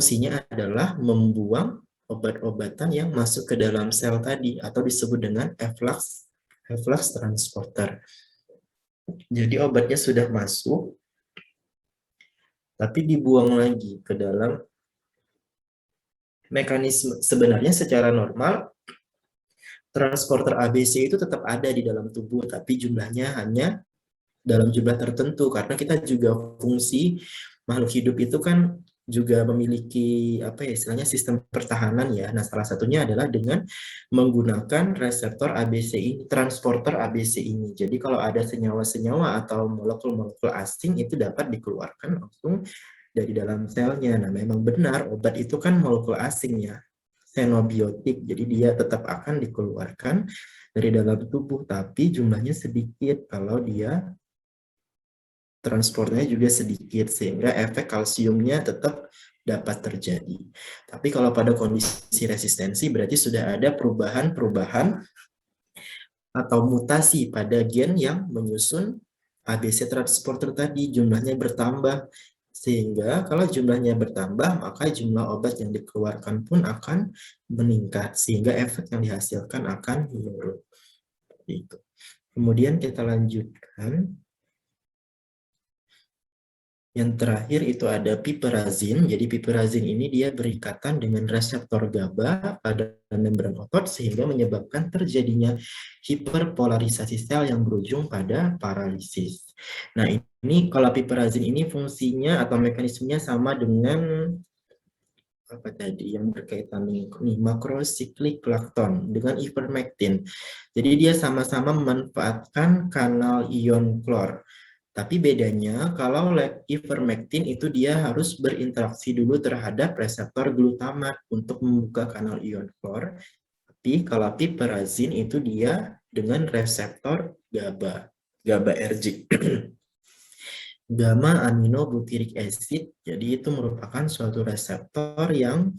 fungsinya adalah membuang obat-obatan yang masuk ke dalam sel tadi atau disebut dengan efflux transporter. Jadi obatnya sudah masuk, tapi dibuang lagi ke dalam mekanisme. Sebenarnya secara normal, transporter ABC itu tetap ada di dalam tubuh, tapi jumlahnya hanya dalam jumlah tertentu, karena kita juga fungsi makhluk hidup itu kan juga memiliki apa ya istilahnya sistem pertahanan ya. Nah, salah satunya adalah dengan menggunakan reseptor ABC ini, transporter ABC ini. Jadi kalau ada senyawa-senyawa atau molekul-molekul asing itu dapat dikeluarkan langsung dari dalam selnya. Nah, memang benar obat itu kan molekul asing ya, xenobiotik. Jadi dia tetap akan dikeluarkan dari dalam tubuh, tapi jumlahnya sedikit kalau dia transportnya juga sedikit, sehingga efek kalsiumnya tetap dapat terjadi. Tapi kalau pada kondisi resistensi berarti sudah ada perubahan-perubahan atau mutasi pada gen yang menyusun ABC transporter tadi, jumlahnya bertambah. Sehingga kalau jumlahnya bertambah, maka jumlah obat yang dikeluarkan pun akan meningkat, sehingga efek yang dihasilkan akan menurun. Kemudian kita lanjutkan. Yang terakhir itu ada piperazin. Jadi piperazin ini dia berikatan dengan reseptor GABA pada membran otot sehingga menyebabkan terjadinya hiperpolarisasi sel yang berujung pada paralisis. Nah, ini kalau piperazin ini fungsinya atau mekanismenya sama dengan apa tadi yang berkaitan nih makrosiklik plankton dengan ivermectin. Jadi dia sama-sama memanfaatkan kanal ion klor. Tapi bedanya kalau ivermectin itu dia harus berinteraksi dulu terhadap reseptor glutamat untuk membuka kanal ion klor. Tapi kalau piperazin itu dia dengan reseptor GABA, GABAergic. Gamma aminobutyric acid. Jadi itu merupakan suatu reseptor yang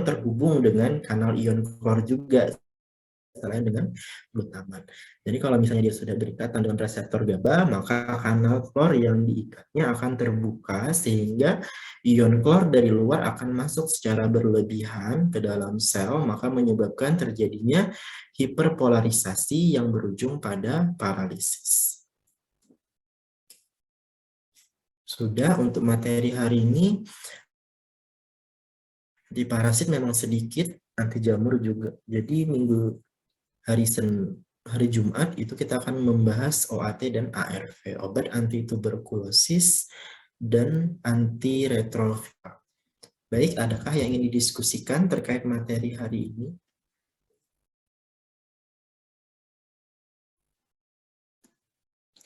terhubung dengan kanal ion klor juga selain dengan glutamat. Jadi kalau misalnya dia sudah berikatan dengan reseptor GABA, maka kanal klor yang diikatnya akan terbuka sehingga ion klor dari luar akan masuk secara berlebihan ke dalam sel, maka menyebabkan terjadinya hiperpolarisasi yang berujung pada paralisis. Sudah untuk materi hari ini, di parasit memang sedikit, anti jamur juga. Jadi hari Jumat itu kita akan membahas OAT dan ARV, obat anti tuberkulosis dan anti retroviral. Baik, adakah yang ingin didiskusikan terkait materi hari ini?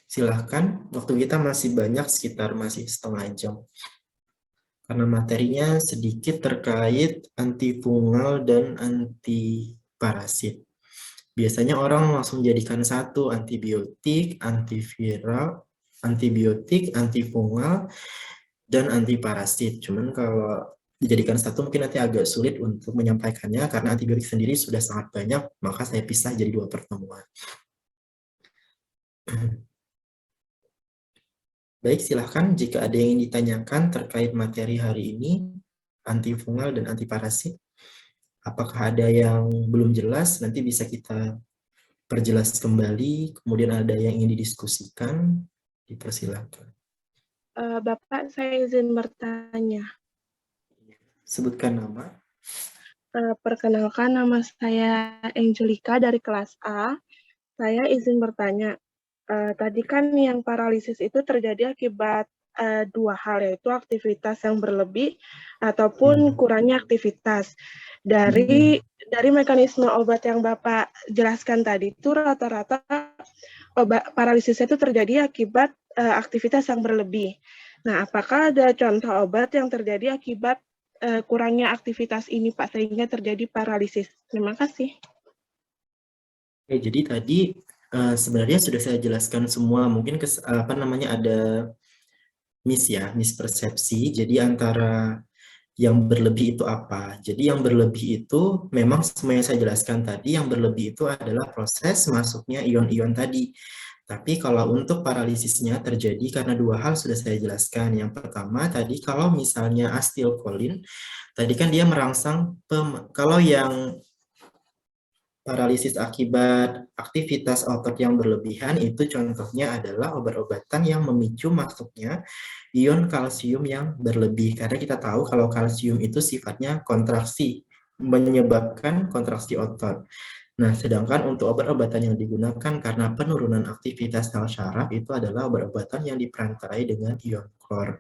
Silahkan, waktu kita masih banyak, sekitar masih setengah jam. Karena materinya sedikit terkait antifungal dan antiparasit. Biasanya orang langsung jadikan satu, antibiotik, antiviral, antibiotik, antifungal, dan antiparasit. Cuman kalau dijadikan satu mungkin nanti agak sulit untuk menyampaikannya karena antibiotik sendiri sudah sangat banyak, maka saya pisah jadi 2 pertemuan. Baik, silahkan jika ada yang ingin ditanyakan terkait materi hari ini, antifungal dan antiparasit. Apakah ada yang belum jelas, nanti bisa kita perjelas kembali, kemudian ada yang ingin didiskusikan, dipersilakan. Bapak, saya izin bertanya. Sebutkan nama. Perkenalkan, nama saya Angelica dari kelas A. Saya izin bertanya. Tadi kan yang paralisis itu terjadi akibat 2 hal, yaitu aktivitas yang berlebih ataupun kurangnya aktivitas. Dari mekanisme obat yang Bapak jelaskan tadi itu rata-rata obat paralisis itu terjadi akibat aktivitas yang berlebih. Nah, apakah ada contoh obat yang terjadi akibat kurangnya aktivitas ini, Pak, sehingga terjadi paralisis? Terima kasih. Oke, jadi tadi sebenarnya sudah saya jelaskan semua. Mungkin ada mispersepsi. Jadi antara yang berlebih itu apa? Jadi yang berlebih itu memang semua yang saya jelaskan tadi, yang berlebih itu adalah proses masuknya ion-ion tadi. Tapi kalau untuk paralisisnya terjadi karena dua hal sudah saya jelaskan. Yang pertama tadi kalau misalnya asetilkolin, tadi kan dia merangsang, kalau yang paralisis akibat aktivitas otot yang berlebihan itu contohnya adalah obat-obatan yang memicu masuknya ion kalsium yang berlebih. Karena kita tahu kalau kalsium itu sifatnya kontraksi, menyebabkan kontraksi otot. Nah, sedangkan untuk obat-obatan yang digunakan karena penurunan aktivitas sel syaraf itu adalah obat-obatan yang diperantarai dengan ion klor.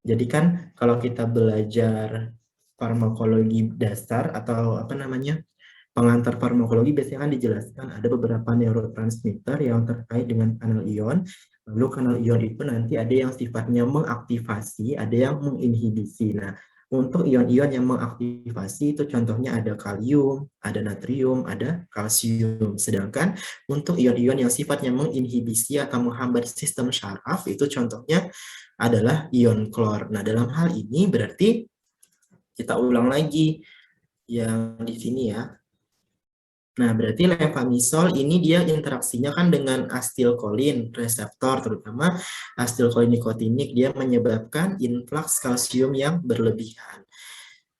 Jadi kan kalau kita belajar farmakologi dasar atau apa namanya pengantar farmakologi biasanya kan dijelaskan ada beberapa neurotransmitter yang terkait dengan kanal ion. Lalu kanal ion itu nanti ada yang sifatnya mengaktifasi, ada yang menginhibisi. Nah, untuk ion-ion yang mengaktifasi itu contohnya ada kalium, ada natrium, ada kalsium. Sedangkan untuk ion-ion yang sifatnya menginhibisi atau menghambat sistem syaraf itu contohnya adalah ion klor. Nah, dalam hal ini berarti kita ulang lagi yang di sini ya. Nah, berarti levamisol ini dia interaksinya kan dengan asetilkolin reseptor, terutama asetilkolin nikotinik, dia menyebabkan influx kalsium yang berlebihan.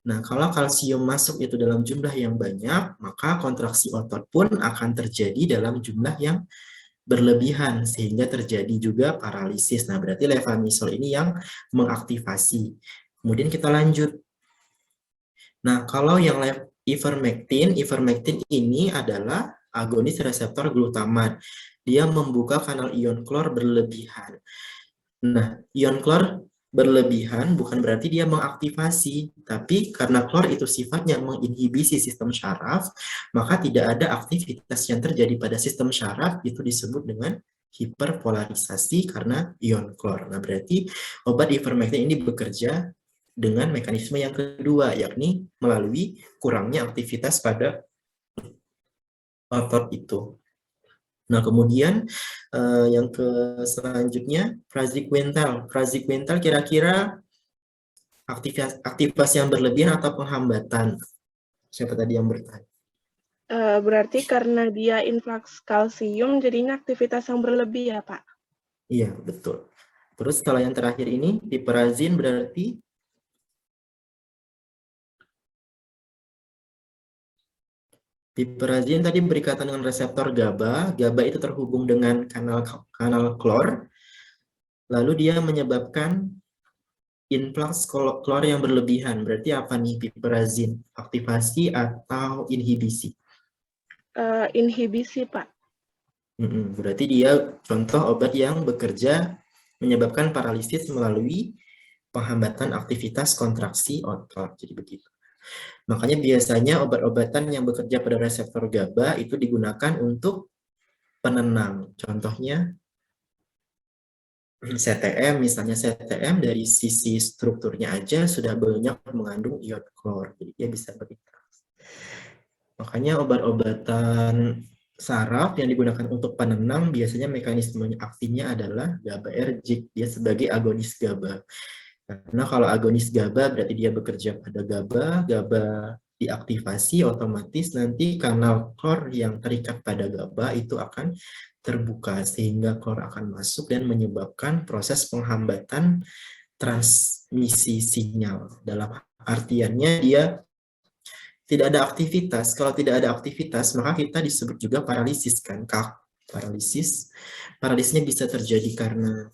Nah, kalau kalsium masuk itu dalam jumlah yang banyak, maka kontraksi otot pun akan terjadi dalam jumlah yang berlebihan, sehingga terjadi juga paralisis. Nah, berarti levamisol ini yang mengaktifasi. Kemudian kita lanjut. Nah, kalau yang ivermectin ini adalah agonis reseptor glutamat. Dia membuka kanal ion klor berlebihan. Nah, ion klor berlebihan bukan berarti dia mengaktifasi, tapi karena klor itu sifatnya menginhibisi sistem syaraf, maka tidak ada aktivitas yang terjadi pada sistem syaraf, itu disebut dengan hiperpolarisasi karena ion klor. Nah, berarti obat ivermectin ini bekerja dengan mekanisme yang kedua, yakni melalui kurangnya aktivitas pada otot itu. Nah, kemudian yang selanjutnya praziquantel. Praziquantel kira-kira aktivitas yang berlebihan atau penghambatan? Siapa tadi yang bertanya? Berarti karena dia influx kalsium, jadinya aktivitas yang berlebih ya, Pak? Iya, betul. Terus kalau yang terakhir ini, piperazin berarti piperazin tadi berikatan dengan reseptor GABA. GABA itu terhubung dengan kanal klor. Lalu dia menyebabkan influx klor yang berlebihan. Berarti apa nih piperazin? Aktivasi atau inhibisi? Inhibisi, Pak. Berarti dia contoh obat yang bekerja menyebabkan paralisis melalui penghambatan aktivitas kontraksi otot. Jadi begitu. Makanya biasanya obat-obatan yang bekerja pada reseptor GABA itu digunakan untuk penenang. Contohnya CTM, misalnya CTM dari sisi strukturnya aja sudah banyak mengandung ion klor. Jadi dia bisa berinteraksi. Makanya obat-obatan saraf yang digunakan untuk penenang biasanya mekanisme aktifnya adalah GABAergic. Dia sebagai agonis GABA. Karena kalau agonis GABA berarti dia bekerja pada GABA, GABA diaktifasi otomatis nanti kanal klor yang terikat pada GABA itu akan terbuka sehingga klor akan masuk dan menyebabkan proses penghambatan transmisi sinyal. Dalam artiannya dia tidak ada aktivitas. Kalau tidak ada aktivitas maka kita disebut juga paralisis kan, paralisis. Paralisisnya bisa terjadi karena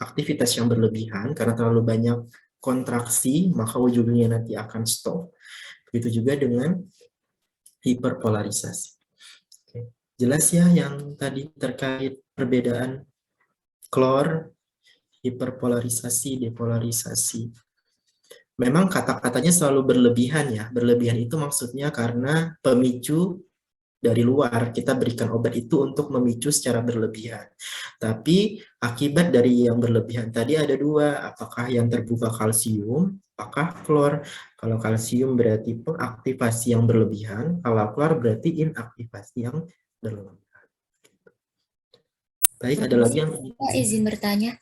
aktivitas yang berlebihan karena terlalu banyak kontraksi, maka ujungnya nanti akan stop. Begitu juga dengan hiperpolarisasi. Oke. Jelas ya yang tadi terkait perbedaan klor, hiperpolarisasi, depolarisasi. Memang kata-katanya selalu berlebihan ya. Berlebihan itu maksudnya karena pemicu dari luar, kita berikan obat itu untuk memicu secara berlebihan. Tapi akibat dari yang berlebihan tadi ada dua, apakah yang terbuka kalsium, apakah klor. Kalau kalsium berarti pengaktifasi yang berlebihan, kalau klor berarti inaktivasi yang berlebihan. Baik, ada lagi yang... Pak, izin bertanya.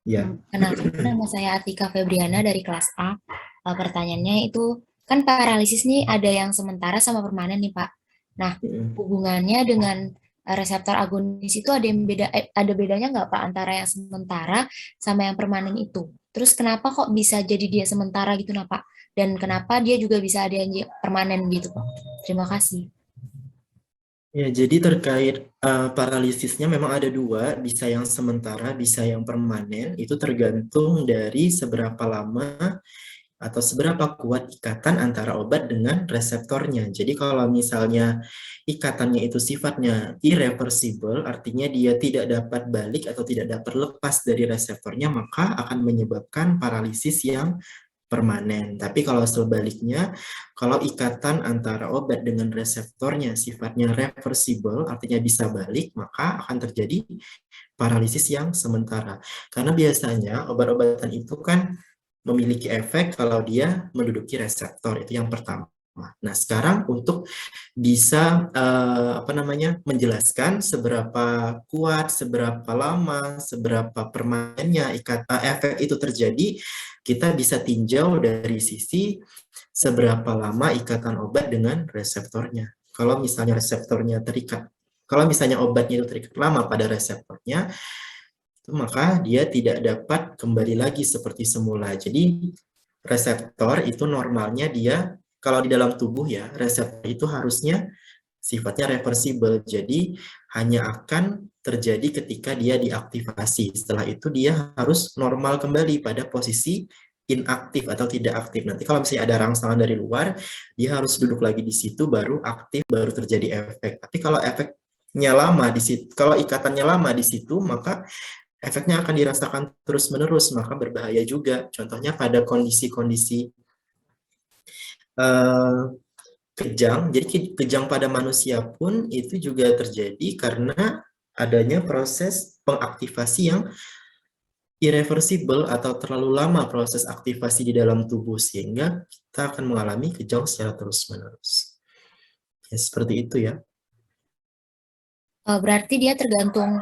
Ya. Kenalkan, nama saya Atika Febriana dari kelas A. Pertanyaannya itu, kan paralisis nih ada yang sementara sama permanen nih Pak. Nah, hubungannya dengan reseptor agonis itu ada bedanya nggak Pak antara yang sementara sama yang permanen itu? Terus kenapa kok bisa jadi dia sementara gitu nah Pak? Dan kenapa dia juga bisa ada yang permanen gitu Pak? Terima kasih. Ya, jadi terkait paralisisnya memang ada dua, bisa yang sementara, bisa yang permanen. Itu tergantung dari seberapa lama atau seberapa kuat ikatan antara obat dengan reseptornya. Jadi kalau misalnya ikatannya itu sifatnya irreversible, artinya dia tidak dapat balik atau tidak dapat lepas dari reseptornya, maka akan menyebabkan paralisis yang permanen. Tapi kalau sebaliknya, kalau ikatan antara obat dengan reseptornya sifatnya reversible, artinya bisa balik, maka akan terjadi paralisis yang sementara. Karena biasanya obat-obatan itu kan memiliki efek kalau dia menduduki reseptor, itu yang pertama. Nah, sekarang untuk bisa menjelaskan seberapa kuat, seberapa lama, seberapa permanennya efek itu terjadi, kita bisa tinjau dari sisi seberapa lama ikatan obat dengan reseptornya. Kalau misalnya reseptornya terikat, kalau misalnya obatnya itu terikat lama pada reseptornya, maka dia tidak dapat kembali lagi seperti semula. Jadi reseptor itu normalnya dia kalau di dalam tubuh ya, reseptor itu harusnya sifatnya reversible. Jadi hanya akan terjadi ketika dia diaktifasi. Setelah itu dia harus normal kembali pada posisi inaktif atau tidak aktif. Nanti kalau misalnya ada rangsangan dari luar, dia harus duduk lagi di situ baru aktif, baru terjadi efek. Tapi kalau efeknya lama di situ, kalau ikatannya lama di situ, maka efeknya akan dirasakan terus-menerus, maka berbahaya juga. Contohnya pada kondisi-kondisi kejang, jadi kejang pada manusia pun itu juga terjadi karena adanya proses pengaktifasi yang irreversible atau terlalu lama proses aktivasi di dalam tubuh, sehingga kita akan mengalami kejang secara terus-menerus. Ya, seperti itu ya. Berarti dia tergantung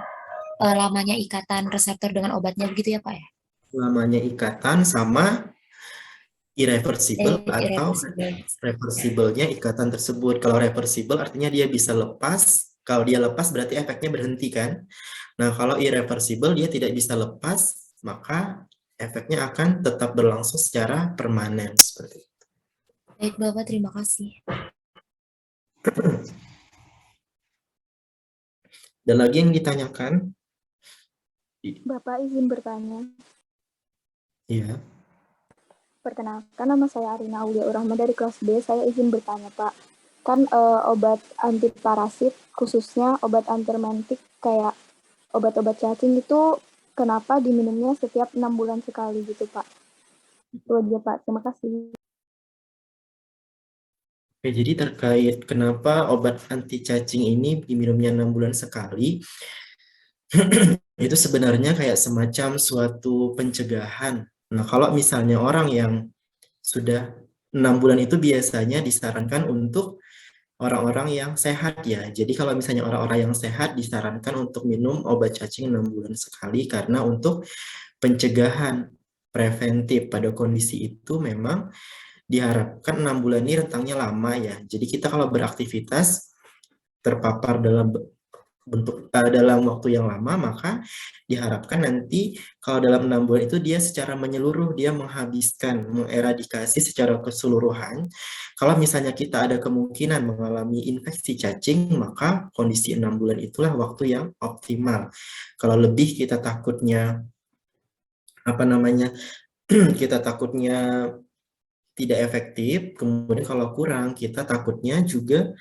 lamanya ikatan reseptor dengan obatnya begitu ya Pak ya? Lamanya ikatan sama irreversible atau Irreversible. reversible-nya ikatan tersebut. Kalau reversible artinya dia bisa lepas. Kalau dia lepas berarti efeknya berhenti kan. Nah, kalau irreversible dia tidak bisa lepas, maka efeknya akan tetap berlangsung secara permanen seperti itu. Baik Bapak, terima kasih. Dan lagi yang ditanyakan? Bapak izin bertanya. Iya. Perkenalkan, nama saya Arina Aulia Urahma dari kelas B. Saya izin bertanya, Pak. Kan obat antiparasit, khususnya obat antiemetik kayak obat-obat cacing itu kenapa diminumnya setiap 6 bulan sekali gitu, Pak? Itu aja, Pak. Terima kasih. Oke, jadi terkait kenapa obat anti cacing ini diminumnya 6 bulan sekali, itu sebenarnya kayak semacam suatu pencegahan. Nah, kalau misalnya orang yang sudah 6 bulan itu biasanya disarankan untuk orang-orang yang sehat ya. Jadi kalau misalnya orang-orang yang sehat disarankan untuk minum obat cacing 6 bulan sekali karena untuk pencegahan preventif pada kondisi itu memang diharapkan 6 bulan ini rentangnya lama ya. Jadi kita kalau beraktivitas terpapar dalam dalam waktu yang lama, maka diharapkan nanti kalau dalam 6 bulan itu dia secara menyeluruh dia menghabiskan, mengeradikasi secara keseluruhan. Kalau misalnya kita ada kemungkinan mengalami infeksi cacing, maka kondisi 6 bulan itulah waktu yang optimal. Kalau lebih kita takutnya kita takutnya tidak efektif, kemudian kalau kurang kita takutnya juga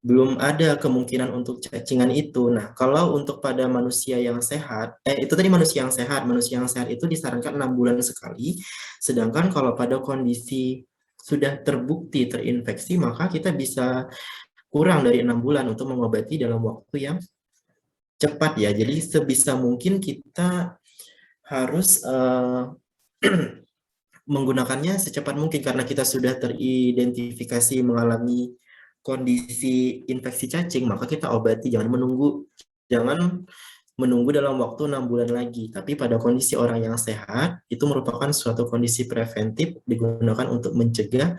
belum ada kemungkinan untuk cacingan itu. Nah, kalau untuk pada manusia yang sehat, itu tadi manusia yang sehat itu disarankan 6 bulan sekali, sedangkan kalau pada kondisi sudah terbukti terinfeksi, maka kita bisa kurang dari 6 bulan untuk mengobati dalam waktu yang cepat ya. Jadi sebisa mungkin kita harus menggunakannya secepat mungkin karena kita sudah teridentifikasi mengalami kondisi infeksi cacing, maka kita obati, jangan menunggu dalam waktu 6 bulan lagi. Tapi pada kondisi orang yang sehat, itu merupakan suatu kondisi preventif digunakan untuk mencegah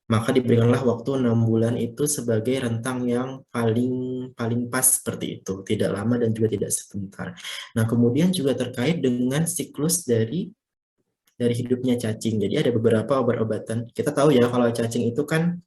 maka diberikanlah waktu 6 bulan itu sebagai rentang yang paling pas seperti itu, tidak lama dan juga tidak sebentar. Nah, kemudian juga terkait dengan siklus dari hidupnya cacing. Jadi ada beberapa obat-obatan. Kita tahu ya kalau cacing itu kan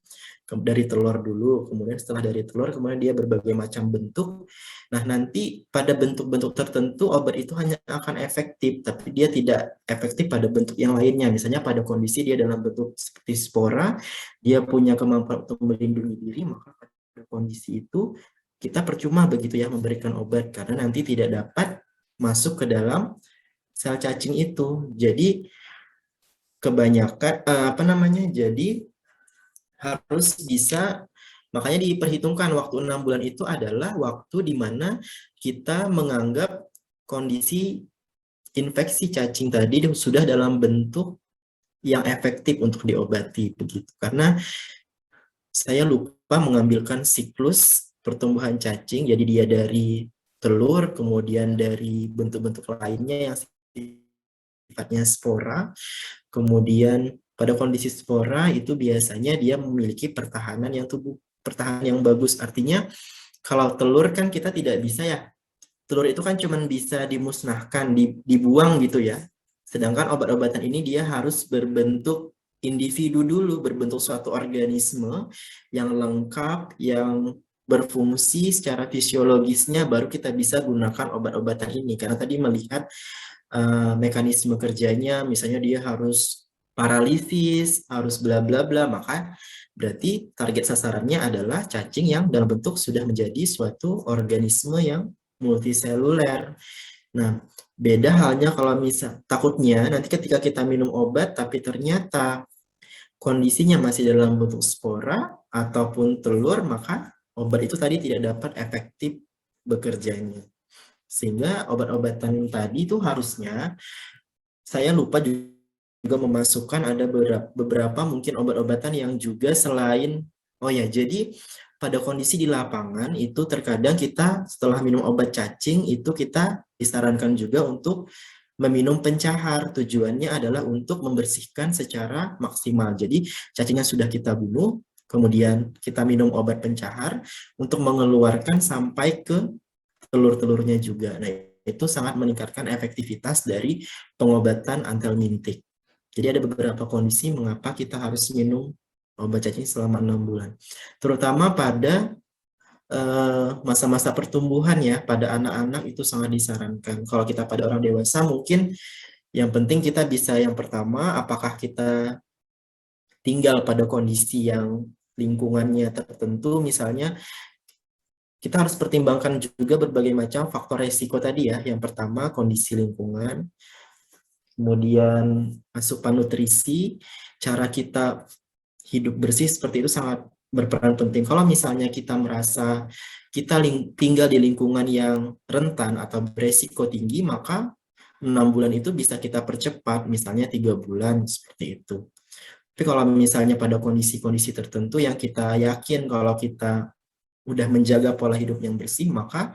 dari telur dulu, kemudian setelah dari telur, kemudian dia berbagai macam bentuk. Nah, nanti pada bentuk-bentuk tertentu obat itu hanya akan efektif, tapi dia tidak efektif pada bentuk yang lainnya. Misalnya pada kondisi dia dalam bentuk seperti spora, dia punya kemampuan untuk melindungi diri, maka pada kondisi itu kita percuma begitu ya memberikan obat, karena nanti tidak dapat masuk ke dalam sel cacing itu. Jadi kebanyakan jadi harus bisa, makanya diperhitungkan waktu 6 bulan itu adalah waktu di mana kita menganggap kondisi infeksi cacing tadi sudah dalam bentuk yang efektif untuk diobati begitu. Karena saya lupa mengambilkan siklus pertumbuhan cacing, jadi dia dari telur, kemudian dari bentuk-bentuk lainnya yang sifatnya spora, kemudian pada kondisi spora itu biasanya dia memiliki pertahanan yang bagus. Artinya kalau telur kan kita tidak bisa ya, telur itu kan cuma bisa dimusnahkan, dibuang gitu ya. Sedangkan obat-obatan ini dia harus berbentuk individu dulu, berbentuk suatu organisme yang lengkap, yang berfungsi secara fisiologisnya, baru kita bisa gunakan obat-obatan ini. Karena tadi melihat mekanisme kerjanya, misalnya dia harus paralisis, harus bla bla bla, maka berarti target sasarannya adalah cacing yang dalam bentuk sudah menjadi suatu organisme yang multiseluler. Nah, beda halnya kalau takutnya nanti ketika kita minum obat tapi ternyata kondisinya masih dalam bentuk spora ataupun telur, maka obat itu tadi tidak dapat efektif bekerjanya. Sehingga obat-obatan tadi itu harusnya, saya lupa juga memasukkan ada beberapa mungkin obat-obatan yang juga selain, oh ya, jadi pada kondisi di lapangan itu terkadang kita setelah minum obat cacing itu kita disarankan juga untuk meminum pencahar. Tujuannya adalah untuk membersihkan secara maksimal. Jadi cacingnya sudah kita bunuh, kemudian kita minum obat pencahar untuk mengeluarkan sampai ke telur-telurnya juga. Nah, itu sangat meningkatkan efektivitas dari pengobatan antelmintik. Jadi ada beberapa kondisi mengapa kita harus minum obat cacing selama 6 bulan. Terutama pada masa-masa pertumbuhan ya, pada anak-anak itu sangat disarankan. Kalau kita pada orang dewasa mungkin yang penting kita bisa yang pertama, apakah kita tinggal pada kondisi yang lingkungannya tertentu, misalnya kita harus pertimbangkan juga berbagai macam faktor resiko tadi ya. Yang pertama kondisi lingkungan, kemudian asupan nutrisi, cara kita hidup bersih seperti itu sangat berperan penting. Kalau misalnya kita merasa kita tinggal di lingkungan yang rentan atau beresiko tinggi, maka 6 bulan itu bisa kita percepat, misalnya 3 bulan seperti itu. Tapi kalau misalnya pada kondisi-kondisi tertentu yang kita yakin kalau kita udah menjaga pola hidup yang bersih, maka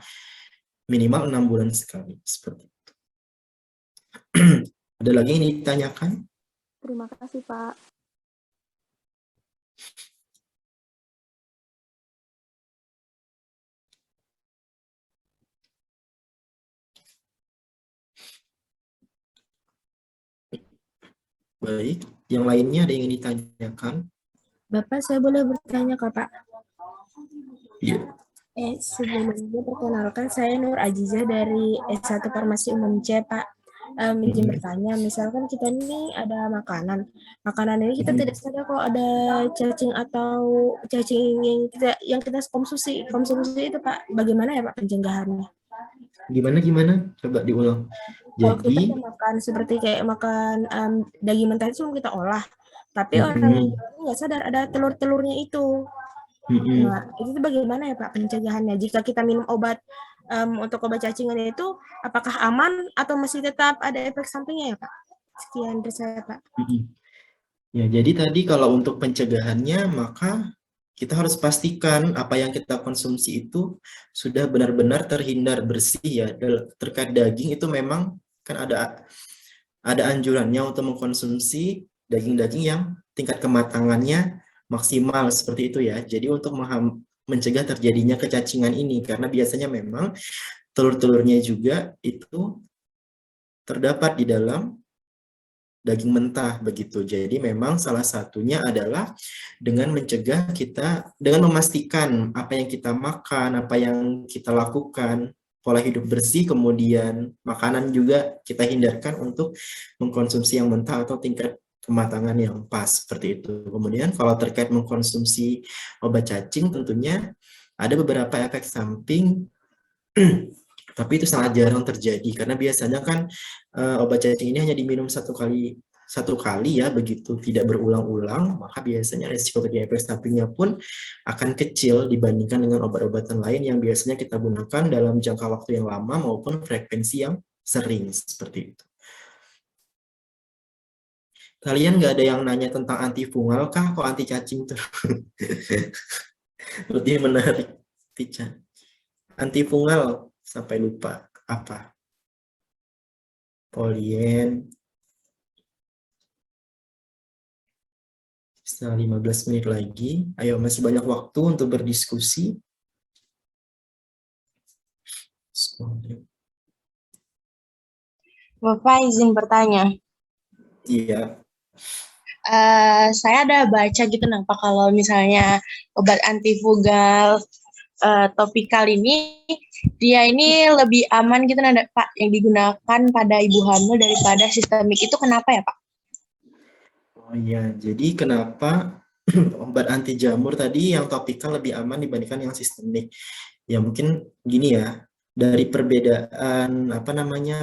minimal 6 bulan sekali. Seperti itu. Ada lagi yang ditanyakan? Terima kasih, Pak. Baik, yang lainnya ada yang ditanyakan? Bapak, saya boleh bertanya kok, Pak? Iya. Sebelumnya perkenalkan, saya Nur Ajizah dari S1 Farmasi Umum C, Pak. Izin bertanya, misalkan kita ini ada makanan ini kita tidak sadar kok ada cacing atau cacing yang kita konsumsi itu, Pak. Bagaimana ya, Pak, pencegahannya? Gimana? Coba diulang. Kalau kita Jadi makan seperti kayak makan daging mentah itu kita olah, tapi orang nggak sadar ada telur-telurnya itu. Nah, itu bagaimana ya Pak pencegahannya? Jika kita minum obat untuk obat cacingan itu, apakah aman atau masih tetap ada efek sampingnya ya Pak? Sekian dari saya Pak. ya, jadi tadi kalau untuk pencegahannya, maka kita harus pastikan apa yang kita konsumsi itu sudah benar-benar terhindar bersih ya. Terkait daging itu memang kan ada anjurannya untuk mengkonsumsi daging-daging yang tingkat kematangannya maksimal seperti itu ya. Jadi untuk mencegah terjadinya kecacingan ini, karena biasanya memang telur-telurnya juga itu terdapat di dalam daging mentah begitu. Jadi memang salah satunya adalah dengan mencegah kita, dengan memastikan apa yang kita makan, apa yang kita lakukan, pola hidup bersih, kemudian makanan juga kita hindarkan untuk mengkonsumsi yang mentah atau tingkat kematangan yang pas seperti itu. Kemudian kalau terkait mengkonsumsi obat cacing tentunya ada beberapa efek samping tapi itu sangat jarang terjadi karena biasanya kan obat cacing ini hanya diminum satu kali ya begitu tidak berulang-ulang maka biasanya resiko terjadi efek sampingnya pun akan kecil dibandingkan dengan obat-obatan lain yang biasanya kita gunakan dalam jangka waktu yang lama maupun frekuensi yang sering seperti itu. Kalian nggak ada yang nanya tentang antifungal kah? Kok anti cacing tuh? Lebih menarik. Antifungal sampai lupa apa? Polien. Setelah 15 menit lagi. Ayo, masih banyak waktu untuk berdiskusi. Bapak izin bertanya. Iya. Saya ada baca gitu Pak kalau misalnya obat antifungal topikal ini dia ini lebih aman gitu Pak yang digunakan pada ibu hamil daripada sistemik itu kenapa ya Pak? Oh iya, jadi kenapa obat anti jamur tadi yang topikal lebih aman dibandingkan yang sistemik? Ya mungkin gini ya, dari perbedaan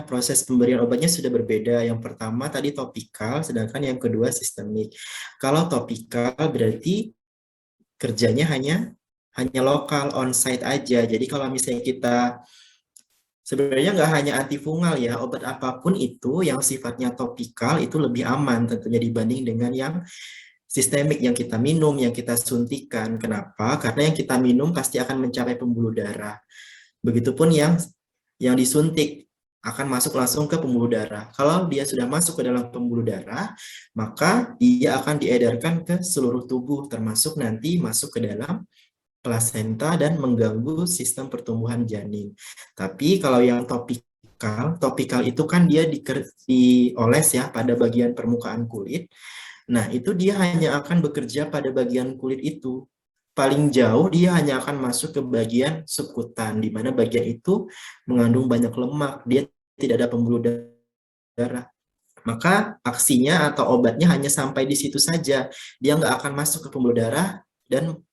proses pemberian obatnya sudah berbeda. Yang pertama tadi topikal, sedangkan yang kedua sistemik. Kalau topikal berarti kerjanya hanya lokal on-site aja. Jadi kalau misalnya kita sebenarnya nggak hanya antifungal ya, obat apapun itu yang sifatnya topikal itu lebih aman tentunya dibanding dengan yang sistemik yang kita minum, yang kita suntikan. Kenapa? Karena yang kita minum pasti akan mencapai pembuluh darah. Begitupun yang disuntik akan masuk langsung ke pembuluh darah. Kalau dia sudah masuk ke dalam pembuluh darah, maka dia akan diedarkan ke seluruh tubuh, termasuk nanti masuk ke dalam plasenta dan mengganggu sistem pertumbuhan janin. Tapi kalau yang topikal itu kan dia dioles ya pada bagian permukaan kulit. Nah, itu dia hanya akan bekerja pada bagian kulit itu. Paling jauh dia hanya akan masuk ke bagian subkutan, di mana bagian itu mengandung banyak lemak. Dia tidak ada pembuluh darah. Maka aksinya atau obatnya hanya sampai di situ saja. Dia nggak akan masuk ke pembuluh darah dan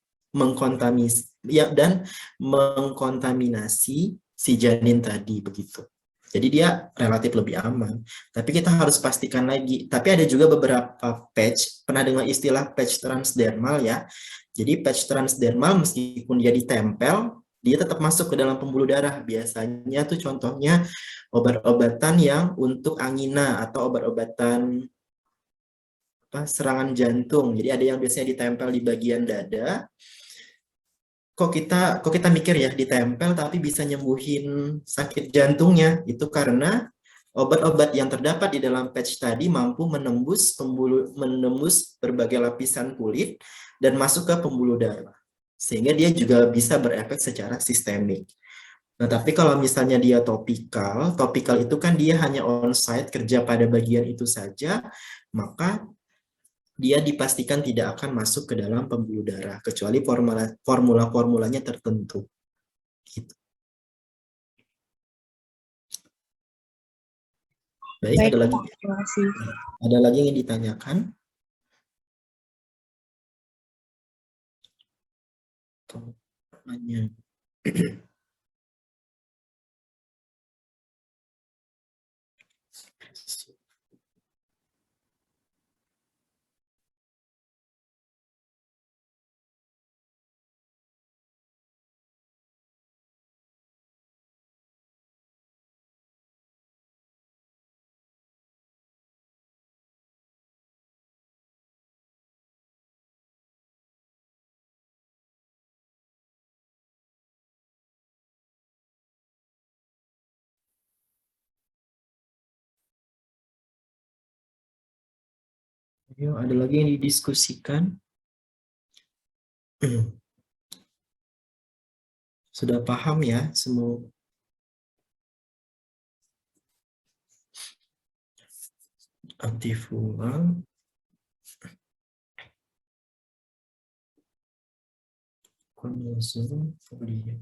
mengkontaminasi si janin tadi begitu. Jadi dia relatif lebih aman. Tapi kita harus pastikan lagi. Tapi ada juga beberapa patch, pernah dengar istilah patch transdermal ya. Jadi patch transdermal meskipun dia ditempel, dia tetap masuk ke dalam pembuluh darah. Biasanya tuh contohnya obat-obatan yang untuk angina atau obat-obatan serangan jantung. Jadi ada yang biasanya ditempel di bagian dada. Kok kita mikir ya ditempel tapi bisa nyembuhin sakit jantungnya. Itu karena obat-obat yang terdapat di dalam patch tadi mampu menembus berbagai lapisan kulit dan masuk ke pembuluh darah. Sehingga dia juga bisa berefek secara sistemik. Nah, tapi kalau misalnya dia topikal itu kan dia hanya on-site kerja pada bagian itu saja, maka dia dipastikan tidak akan masuk ke dalam pembuluh darah, kecuali formula-formulanya tertentu. Gitu. Baik, ada lagi? Terima kasih. Ada lagi yang ditanyakan? Pertanyaan. Ayo, ada lagi yang didiskusikan? Sudah paham ya semua? Antifungal. Konsum folia.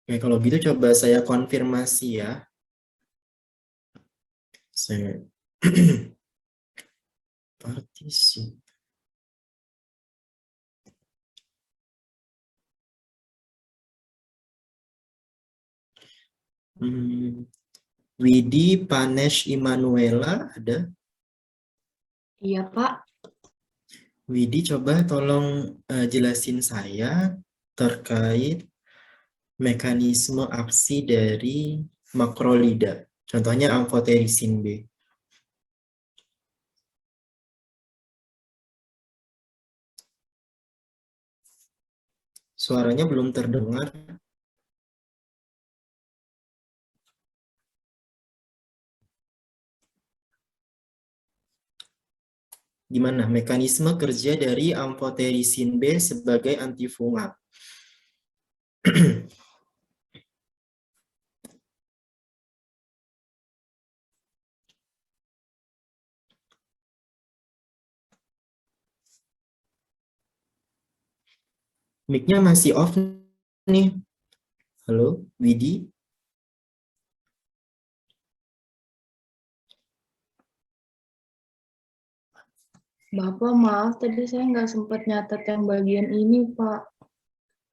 Oke, kalau gitu coba saya konfirmasi ya. Saya partisip. Widi Panesh Immanuela ada? Iya, Pak. Widi, coba tolong jelasin saya terkait mekanisme aksi dari makrolida. Contohnya amfoterisin B. Suaranya belum terdengar. Gimana mekanisme kerja dari amfoterisin B sebagai antifungal? Mic-nya masih off nih. Halo, Widi? Bapak, maaf tadi saya nggak sempat nyatet yang bagian ini, Pak.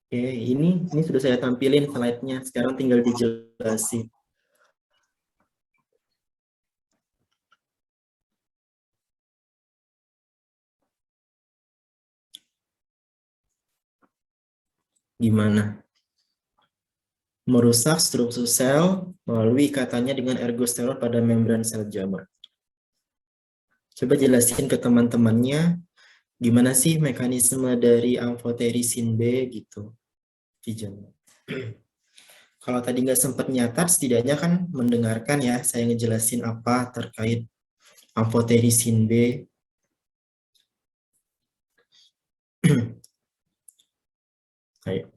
Oke, ini sudah saya tampilin slide-nya. Sekarang tinggal dijelasin. Gimana? Merusak struktur sel melalui ikatannya dengan ergosterol pada membran sel jamur. Coba jelasin ke teman-temannya gimana sih mekanisme dari amfoterisin B gitu di jamur. Kalau tadi nggak sempat nyatat, setidaknya kan mendengarkan ya saya ngejelasin apa terkait amfoterisin B. Ayo.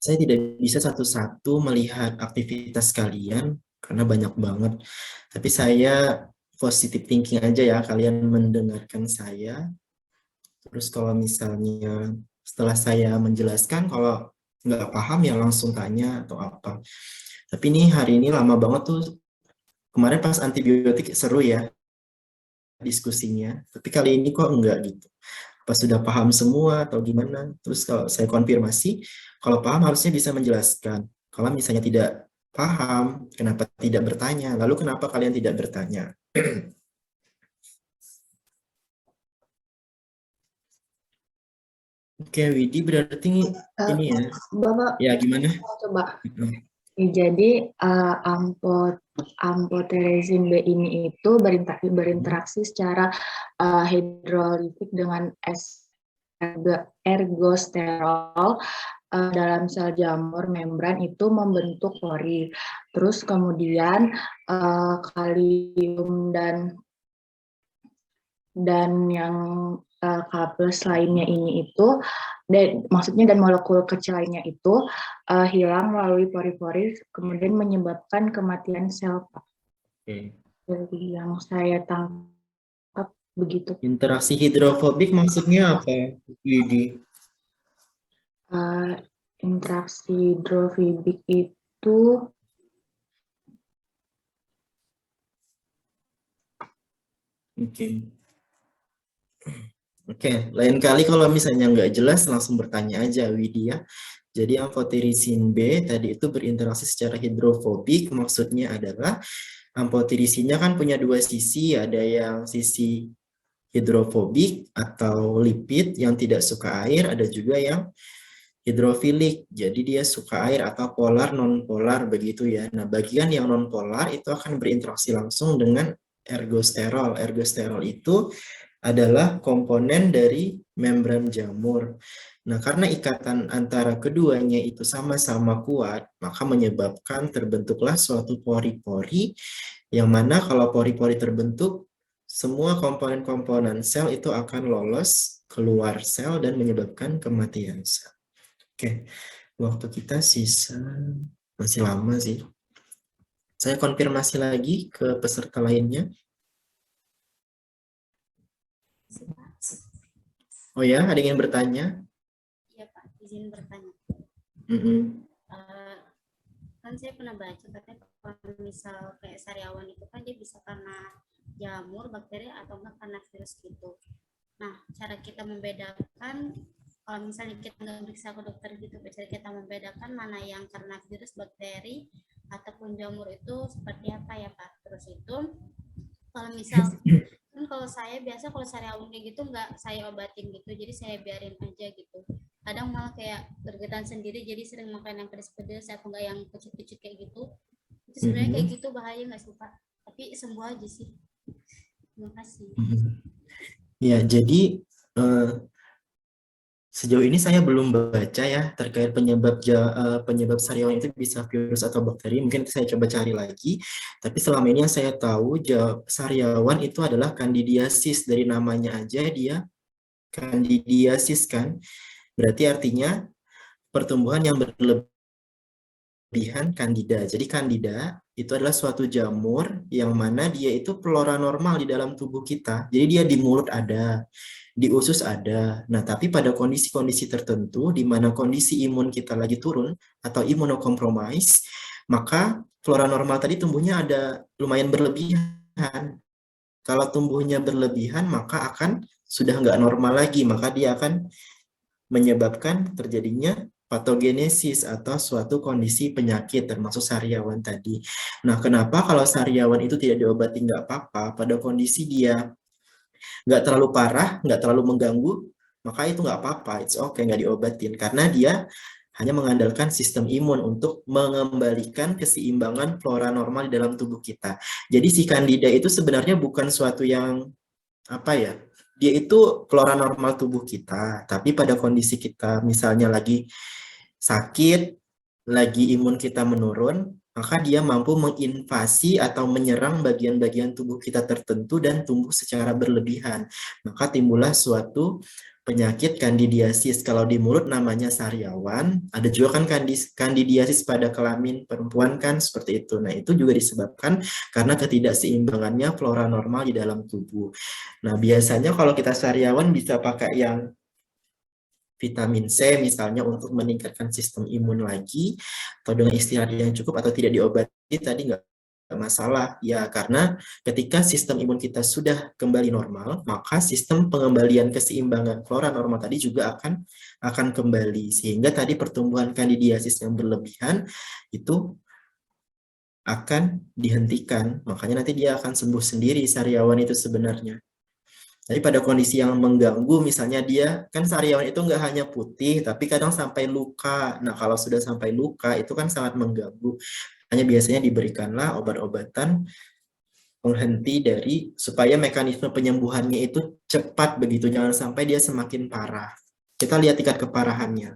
Saya tidak bisa satu-satu melihat aktivitas kalian karena banyak banget. Tapi saya positive thinking aja ya, kalian mendengarkan saya. Terus kalau misalnya setelah saya menjelaskan, kalau nggak paham ya langsung tanya atau apa. Tapi ini hari ini lama banget tuh. Kemarin pas antibiotik seru ya diskusinya. Tapi kali ini kok enggak gitu. Apa sudah paham semua atau gimana? Terus kalau saya konfirmasi, kalau paham harusnya bisa menjelaskan. Kalau misalnya tidak paham, kenapa tidak bertanya? Lalu kenapa kalian tidak bertanya? Oke, Widi berarti ini ya. Bapak, Ya, gimana? coba. Jadi amfoterisin B ini itu berinteraksi secara hidrolitik dengan ergosterol dalam sel jamur membran itu membentuk pori. Terus kemudian kalium dan yang K+ lainnya ini itu maksudnya dan molekul kecil lainnya itu hilang melalui pori-pori kemudian menyebabkan kematian sel. Oke. Jadi yang saya tangkap begitu. Interaksi hidrofobik maksudnya apa, Widi? Interaksi hidrofobik itu Oke, lain kali kalau misalnya nggak jelas langsung bertanya aja, Widya. Jadi amfoterisin B tadi itu berinteraksi secara hidrofobik, maksudnya adalah amfoterisinnya kan punya dua sisi, ada yang sisi hidrofobik atau lipid yang tidak suka air, ada juga yang hidrofilik, jadi dia suka air atau polar non-polar begitu ya. Nah, bagian yang non-polar itu akan berinteraksi langsung dengan ergosterol. Ergosterol itu adalah komponen dari membran jamur. Nah, karena ikatan antara keduanya itu sama-sama kuat, maka menyebabkan terbentuklah suatu pori-pori, yang mana kalau pori-pori terbentuk, semua komponen-komponen sel itu akan lolos keluar sel dan menyebabkan kematian sel. Oke, waktu kita sisa masih lama sih. Saya konfirmasi lagi ke peserta lainnya. Oh ya, ada yang ingin bertanya? Iya Pak, izin bertanya. Kan saya pernah baca katanya kalau misal kayak sariawan itu kan dia bisa karena jamur, bakteri, atau enggak karena virus gitu. Nah, cara kita membedakan, kalau misalnya kita nggak periksa ke dokter gitu, cara kita membedakan mana yang karena virus, bakteri, ataupun jamur itu seperti apa ya Pak? Terus itu, kalau misal kan kalau saya biasa kalau sariawan kayak gitu nggak saya obatin gitu, jadi saya biarin aja gitu. Kadang malah kayak gergetan sendiri, jadi sering makan yang pedes-pedes atau enggak yang kecut-kecut kayak gitu. Itu sebenarnya kayak gitu bahaya nggak sih Pak? Tapi sembuh aja sih. Terima kasih. Ya, jadi sejauh ini saya belum baca ya terkait penyebab sariawan itu bisa virus atau bakteri. Mungkin saya coba cari lagi. Tapi selama ini yang saya tahu sariawan itu adalah candidiasis, dari namanya aja dia candidiasis kan. Berarti artinya pertumbuhan yang berlebihan candida. Jadi candida itu adalah suatu jamur yang mana dia itu flora normal di dalam tubuh kita. Jadi dia di mulut ada, di usus ada. Nah, tapi pada kondisi-kondisi tertentu di mana kondisi imun kita lagi turun atau imunokompromis, maka flora normal tadi tumbuhnya ada lumayan berlebihan. Kalau tumbuhnya berlebihan, maka akan sudah nggak normal lagi, maka dia akan menyebabkan terjadinya patogenesis atau suatu kondisi penyakit termasuk sariawan tadi. Nah, kenapa kalau sariawan itu tidak diobati nggak apa-apa, pada kondisi dia nggak terlalu parah, nggak terlalu mengganggu, maka itu nggak apa-apa, it's okay, nggak diobatin, karena dia hanya mengandalkan sistem imun untuk mengembalikan keseimbangan flora normal di dalam tubuh kita. Jadi si Candida itu sebenarnya bukan suatu yang, apa ya, dia itu flora normal tubuh kita, tapi pada kondisi kita misalnya lagi sakit, lagi imun kita menurun, maka dia mampu menginvasi atau menyerang bagian-bagian tubuh kita tertentu dan tumbuh secara berlebihan. Maka timbullah suatu penyakit kandidiasis. Kalau di mulut namanya sariawan, ada juga kan kandidiasis pada kelamin perempuan kan seperti itu. Nah, itu juga disebabkan karena ketidakseimbangannya flora normal di dalam tubuh. Nah, biasanya kalau kita sariawan bisa pakai yang vitamin C misalnya untuk meningkatkan sistem imun lagi, atau dengan istirahat yang cukup atau tidak diobati tadi nggak masalah ya, karena ketika sistem imun kita sudah kembali normal, maka sistem pengembalian keseimbangan flora normal tadi juga akan kembali, sehingga tadi pertumbuhan kandidiasis yang berlebihan itu akan dihentikan, makanya nanti dia akan sembuh sendiri sariawan itu sebenarnya. Jadi pada kondisi yang mengganggu, misalnya dia, kan sariawan itu nggak hanya putih, tapi kadang sampai luka. Nah, kalau sudah sampai luka, itu kan sangat mengganggu. Hanya biasanya diberikanlah obat-obatan penghenti dari, supaya mekanisme penyembuhannya itu cepat begitu, jangan sampai dia semakin parah. Kita lihat tingkat keparahannya.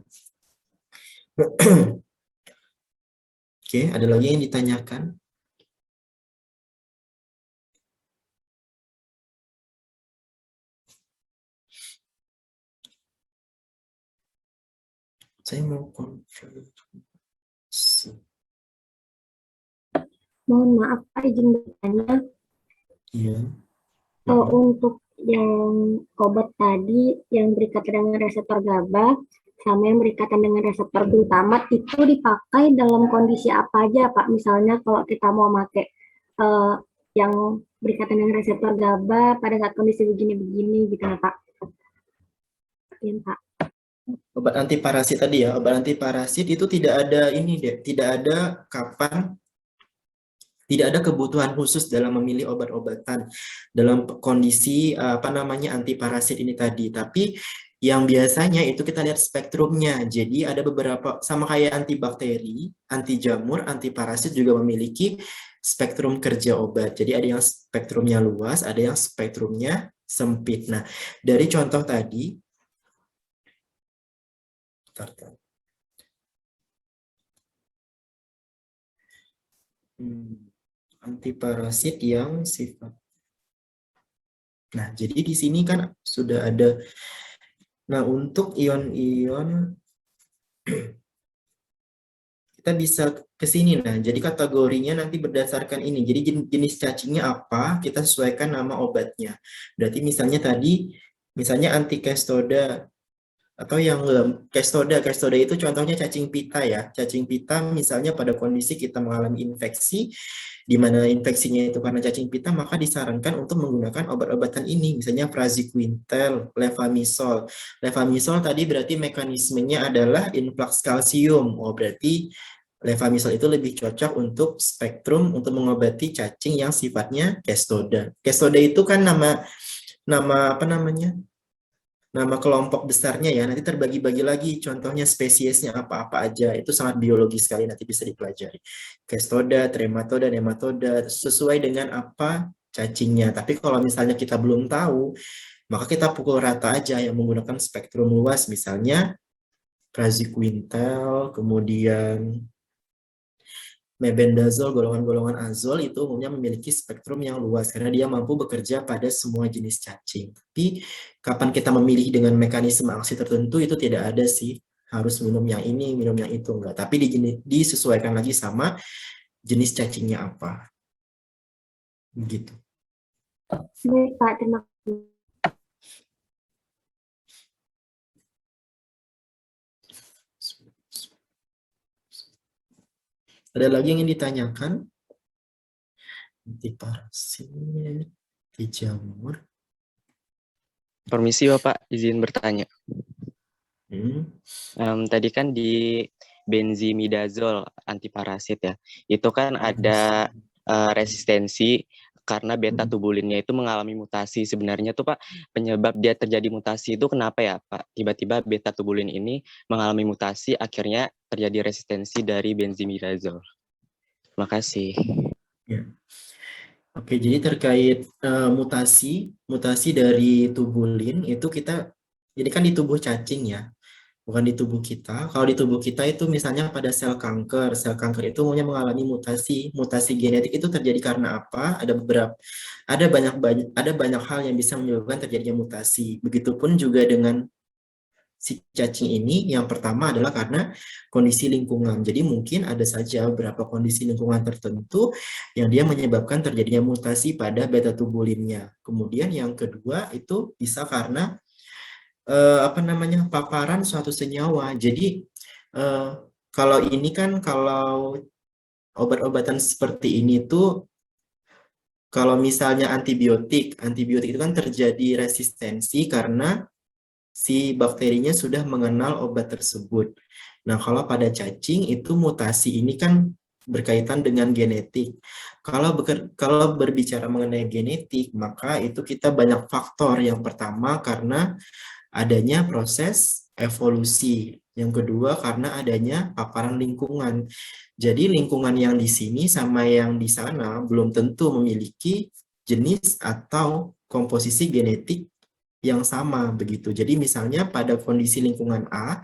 Oke, ada lagi yang ditanyakan? Saya mau konfirmasi. Mohon maaf, Pak, izin bertanya. Iya. Untuk yang obat tadi yang berkaitan dengan reseptor GABA sama yang berkaitan dengan reseptor glutamat itu dipakai dalam kondisi apa aja, Pak? Misalnya kalau kita mau pakai yang berkaitan dengan reseptor GABA pada saat kondisi begini-begini gitu ya, Pak? Ya, Pak. Obat antiparasit tadi ya, obat antiparasit itu tidak ada ini deh, tidak ada kapan, tidak ada kebutuhan khusus dalam memilih obat-obatan dalam kondisi apa namanya antiparasit ini tadi. Tapi yang biasanya itu kita lihat spektrumnya. Jadi ada beberapa, sama kayak antibakteri, anti jamur, antiparasit juga memiliki spektrum kerja obat. Jadi ada yang spektrumnya luas, ada yang spektrumnya sempit. Nah, dari contoh tadi, antiparasit yang sifat. Nah, jadi di sini kan sudah ada. Nah, untuk ion-ion kita bisa ke sini. Nah, jadi kategorinya nanti berdasarkan ini. Jadi jenis cacingnya apa, kita sesuaikan nama obatnya. Berarti misalnya tadi, misalnya antikestoda atau yang kestoda. Kestoda itu contohnya cacing pita ya. Cacing pita misalnya pada kondisi kita mengalami infeksi, di mana infeksinya itu karena cacing pita, maka disarankan untuk menggunakan obat-obatan ini, misalnya praziquintel, levamisol. Levamisol tadi berarti mekanismenya adalah influx kalsium. Oh, berarti levamisol itu lebih cocok untuk spektrum untuk mengobati cacing yang sifatnya kestoda. Kestoda itu kan nama apa namanya? Nama kelompok besarnya ya, nanti terbagi-bagi lagi, contohnya spesiesnya apa-apa aja, itu sangat biologis sekali, nanti bisa dipelajari. Kestoda, trematoda, nematoda, sesuai dengan apa cacingnya. Tapi kalau misalnya kita belum tahu, maka kita pukul rata aja yang menggunakan spektrum luas, misalnya praziquintel, kemudian mebendazol, golongan-golongan azol itu umumnya memiliki spektrum yang luas karena dia mampu bekerja pada semua jenis cacing. Tapi kapan kita memilih dengan mekanisme aksi tertentu itu tidak ada sih. Harus minum yang ini, minum yang itu, enggak. Tapi disesuaikan lagi sama jenis cacingnya apa. Begitu. Baik, Pak. Terima kasih. Ada lagi yang ingin ditanyakan? Antiparasit di jamur. Permisi Bapak, izin bertanya. Tadi kan di benzimidazol antiparasit ya, itu kan ada resistensi karena beta tubulinnya itu mengalami mutasi. Sebenarnya tuh Pak, penyebab dia terjadi mutasi itu kenapa ya Pak? Tiba-tiba beta tubulin ini mengalami mutasi, akhirnya terjadi resistensi dari benzimidazol. Terima kasih. Ya. Oke, jadi terkait mutasi dari tubulin itu kita, jadi kan di tubuh cacing ya, bukan di tubuh kita. Kalau di tubuh kita itu misalnya pada sel kanker itu umumnya mengalami mutasi genetik itu terjadi karena apa? Ada banyak hal yang bisa menyebabkan terjadinya mutasi. Begitupun juga dengan si cacing ini, yang pertama adalah karena kondisi lingkungan. Jadi mungkin ada saja beberapa kondisi lingkungan tertentu yang dia menyebabkan terjadinya mutasi pada beta tubulinnya. Kemudian yang kedua itu bisa karena paparan suatu senyawa. Jadi kalau ini kan, kalau obat-obatan seperti ini tuh, kalau misalnya antibiotik itu kan terjadi resistensi karena si bakterinya sudah mengenal obat tersebut. Nah, kalau pada cacing itu mutasi ini kan berkaitan dengan genetik. Kalau berbicara mengenai genetik, maka itu kita banyak faktor. Yang pertama karena adanya proses evolusi. Yang kedua karena adanya paparan lingkungan. Jadi lingkungan yang di sini sama yang di sana belum tentu memiliki jenis atau komposisi genetik yang sama begitu. Jadi misalnya pada kondisi lingkungan A,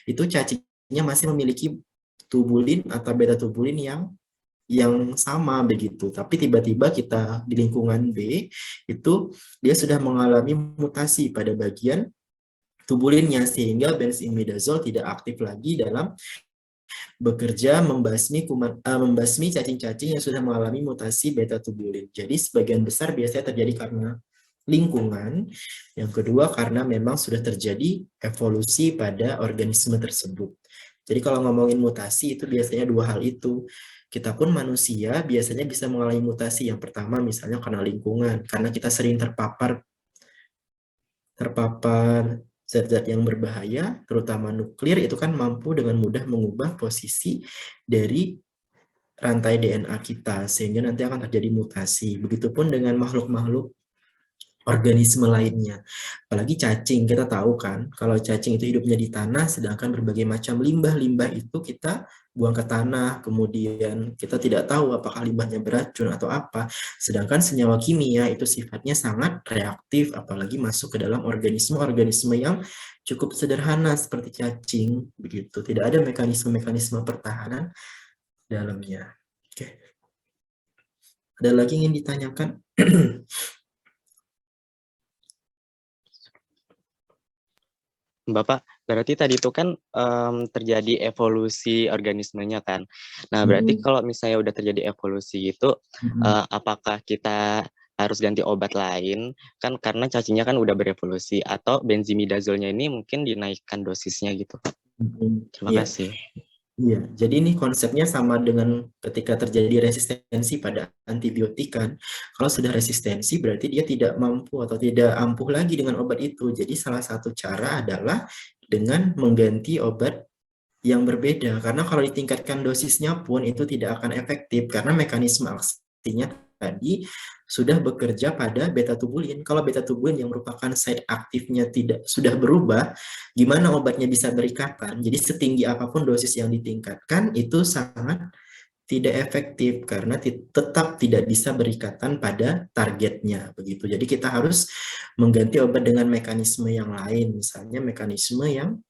itu cacingnya masih memiliki tubulin atau beta tubulin yang sama begitu. Tapi tiba-tiba kita di lingkungan B, itu dia sudah mengalami mutasi pada bagian tubulinnya, sehingga benzimidazol tidak aktif lagi dalam bekerja membasmi cacing-cacing yang sudah mengalami mutasi beta tubulin. Jadi sebagian besar biasanya terjadi karena lingkungan, yang kedua karena memang sudah terjadi evolusi pada organisme tersebut. Jadi kalau ngomongin mutasi itu biasanya dua hal itu. Kita pun manusia biasanya bisa mengalami mutasi. Yang pertama misalnya karena lingkungan, karena kita sering terpapar zat-zat yang berbahaya, terutama nuklir, itu kan mampu dengan mudah mengubah posisi dari rantai DNA kita, sehingga nanti akan terjadi mutasi. Begitupun dengan makhluk-makhluk organisme lainnya. Apalagi cacing, kita tahu kan, kalau cacing itu hidupnya di tanah, sedangkan berbagai macam limbah-limbah itu kita buang ke tanah, kemudian kita tidak tahu apakah limbahnya beracun atau apa. Sedangkan senyawa kimia itu sifatnya sangat reaktif, apalagi masuk ke dalam organisme-organisme yang cukup sederhana seperti cacing, begitu. Tidak ada mekanisme-mekanisme pertahanan dalamnya. Oke. Ada lagi yang ingin ditanyakan? Bapak, berarti tadi itu kan terjadi evolusi organismenya kan. Nah, berarti kalau misalnya udah terjadi evolusi itu, apakah kita harus ganti obat lain? Kan karena cacingnya kan udah berevolusi, atau benzimidazolnya ini mungkin dinaikkan dosisnya gitu, Pak. Terima Iya. kasih. Iya, jadi ini konsepnya sama dengan ketika terjadi resistensi pada antibiotik kan. Kalau sudah resistensi berarti dia tidak mampu atau tidak ampuh lagi dengan obat itu. Jadi salah satu cara adalah dengan mengganti obat yang berbeda. Karena kalau ditingkatkan dosisnya pun itu tidak akan efektif karena mekanisme aksinya tadi sudah bekerja pada beta tubulin. Kalau beta tubulin yang merupakan site aktifnya sudah berubah, gimana obatnya bisa berikatan? Jadi setinggi apapun dosis yang ditingkatkan itu sangat tidak efektif karena tetap tidak bisa berikatan pada targetnya begitu. Jadi kita harus mengganti obat dengan mekanisme yang lain, misalnya mekanisme yang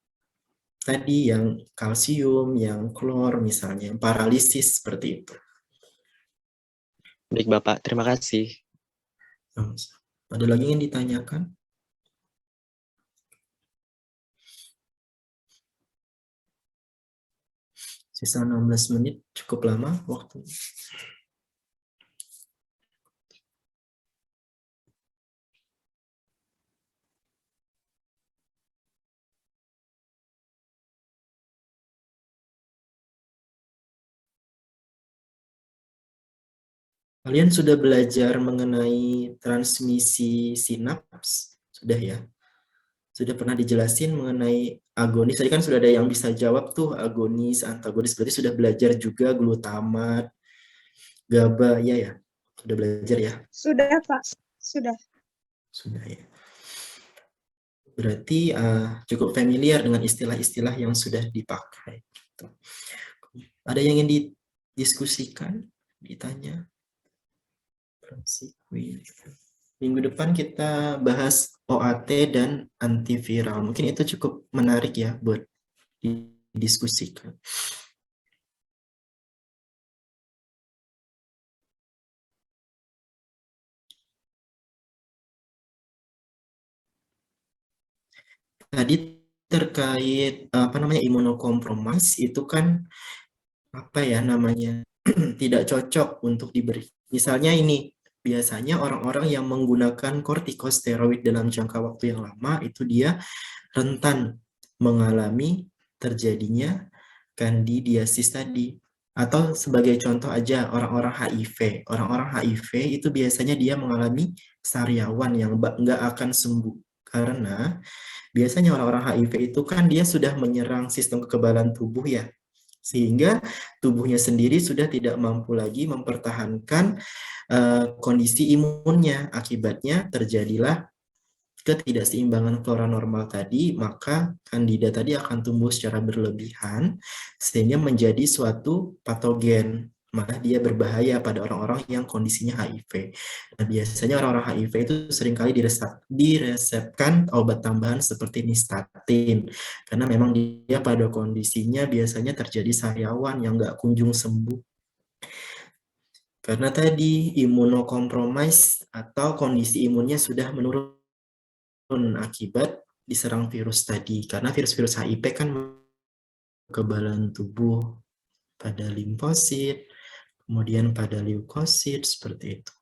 tadi yang kalsium, yang klor misalnya, yang paralisis seperti itu. Baik Bapak, terima kasih. Ada lagi yang ditanyakan? Sisa 16 menit, cukup lama waktu. Kalian sudah belajar mengenai transmisi sinaps? Sudah ya? Sudah pernah dijelasin mengenai agonis? Tadi kan sudah ada yang bisa jawab tuh, agonis, antagonis. Berarti sudah belajar juga glutamat, GABA, ya? Sudah belajar ya? Sudah, Pak. Sudah. Sudah ya. Berarti cukup familiar dengan istilah-istilah yang sudah dipakai. Ada yang ingin didiskusikan, ditanya? Minggu depan kita bahas OAT dan antiviral. Mungkin itu cukup menarik ya buat didiskusikan. Tadi terkait imunokompromis itu kan tidak cocok untuk diberi. Misalnya ini, biasanya orang-orang yang menggunakan kortikosteroid dalam jangka waktu yang lama itu dia rentan mengalami terjadinya kandidiasis tadi. Atau sebagai contoh aja orang-orang HIV. Orang-orang HIV itu biasanya dia mengalami sariawan yang nggak akan sembuh. Karena biasanya orang-orang HIV itu kan dia sudah menyerang sistem kekebalan tubuh ya. Sehingga tubuhnya sendiri sudah tidak mampu lagi mempertahankan kondisi imunnya. Akibatnya terjadilah ketidakseimbangan flora normal tadi, maka kandida tadi akan tumbuh secara berlebihan, sehingga menjadi suatu patogen. Malah dia berbahaya pada orang-orang yang kondisinya HIV. Nah, biasanya orang-orang HIV itu seringkali diresepkan obat tambahan seperti nystatin. Karena memang dia pada kondisinya biasanya terjadi sariawan yang nggak kunjung sembuh. Karena tadi imunokompromis atau kondisi imunnya sudah menurun akibat diserang virus tadi. Karena virus-virus HIV kan kekebalan tubuh pada limfosit, kemudian pada leukosit, seperti itu.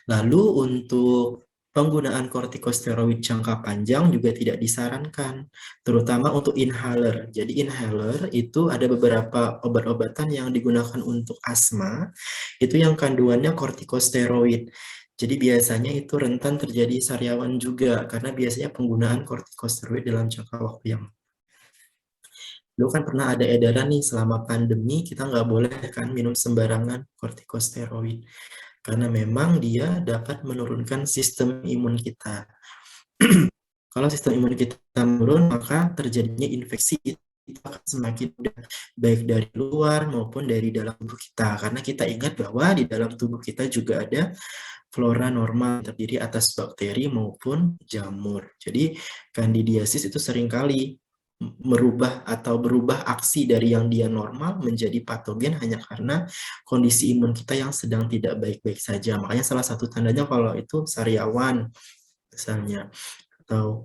Lalu untuk penggunaan kortikosteroid jangka panjang juga tidak disarankan, terutama untuk inhaler. Jadi inhaler itu ada beberapa obat-obatan yang digunakan untuk asma, itu yang kandungannya kortikosteroid. Jadi biasanya itu rentan terjadi sariawan juga, karena biasanya penggunaan kortikosteroid dalam jangka waktu yang dulu kan pernah ada edaran nih selama pandemi kita nggak boleh kan minum sembarangan kortikosteroid. karena memang dia dapat menurunkan sistem imun kita. Kalau sistem imun kita menurun, maka terjadinya infeksi itu akan semakin mudah, baik dari luar maupun dari dalam tubuh kita. Karena kita ingat bahwa di dalam tubuh kita juga ada flora normal, terdiri atas bakteri maupun jamur. Jadi kandidiasis itu seringkali merubah atau berubah aksi dari yang dia normal menjadi patogen hanya karena kondisi imun kita yang sedang tidak baik-baik saja. Makanya salah satu tandanya kalau itu sariawan misalnya, atau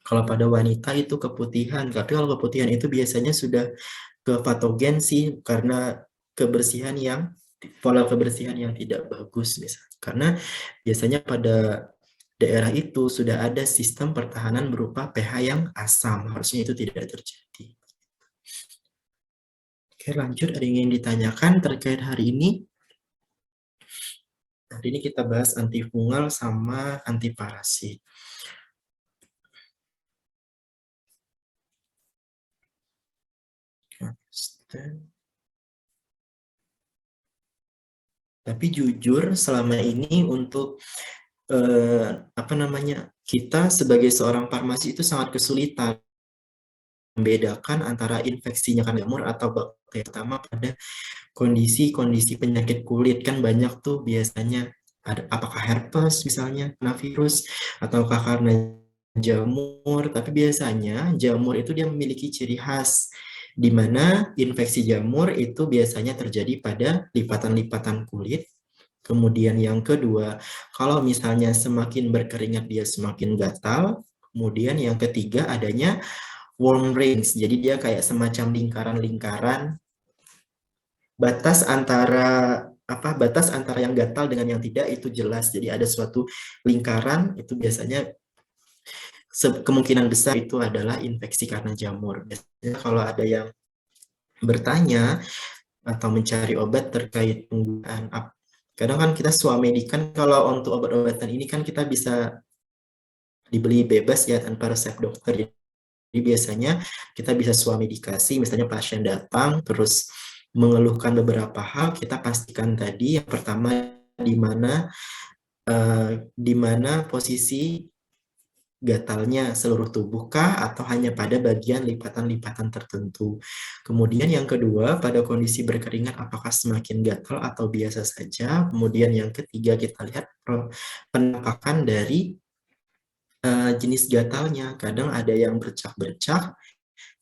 kalau pada wanita itu keputihan, tapi kalau keputihan itu biasanya sudah ke patogen sih karena kebersihan yang pola kebersihan yang tidak bagus misalnya. Karena biasanya pada daerah itu sudah ada sistem pertahanan berupa pH yang asam, harusnya itu tidak terjadi. Oke, lanjut, ada yang ingin ditanyakan terkait hari ini? Hari ini kita bahas antifungal sama antiparasit. Tapi jujur selama ini untuk kita sebagai seorang farmasi itu sangat kesulitan membedakan antara infeksinya karena jamur atau bakteri, terutama pada kondisi-kondisi penyakit kulit. Kan banyak tuh biasanya ada apakah herpes misalnya, karena virus, ataukah karena jamur. Tapi biasanya jamur itu dia memiliki ciri khas, di mana infeksi jamur itu biasanya terjadi pada lipatan-lipatan kulit. Kemudian yang kedua, kalau misalnya semakin berkeringat dia semakin gatal. Kemudian yang ketiga adanya worm rings, jadi dia kayak semacam lingkaran-lingkaran. Batas antara yang gatal dengan yang tidak itu jelas. Jadi ada suatu lingkaran, itu biasanya kemungkinan besar itu adalah infeksi karena jamur. Biasanya kalau ada yang bertanya atau mencari obat terkait penggunaan, kadang kan kita swamedikan, kalau untuk obat-obatan ini kan kita bisa dibeli bebas ya tanpa resep dokter. Jadi biasanya kita bisa swamedikasi, misalnya pasien datang terus mengeluhkan beberapa hal, kita pastikan tadi yang pertama di mana posisi gatalnya, seluruh tubuh kah atau hanya pada bagian lipatan-lipatan tertentu. Kemudian yang kedua, pada kondisi berkeringat apakah semakin gatal atau biasa saja. Kemudian yang ketiga, kita lihat penampakan dari jenis gatalnya. Kadang ada yang bercak-bercak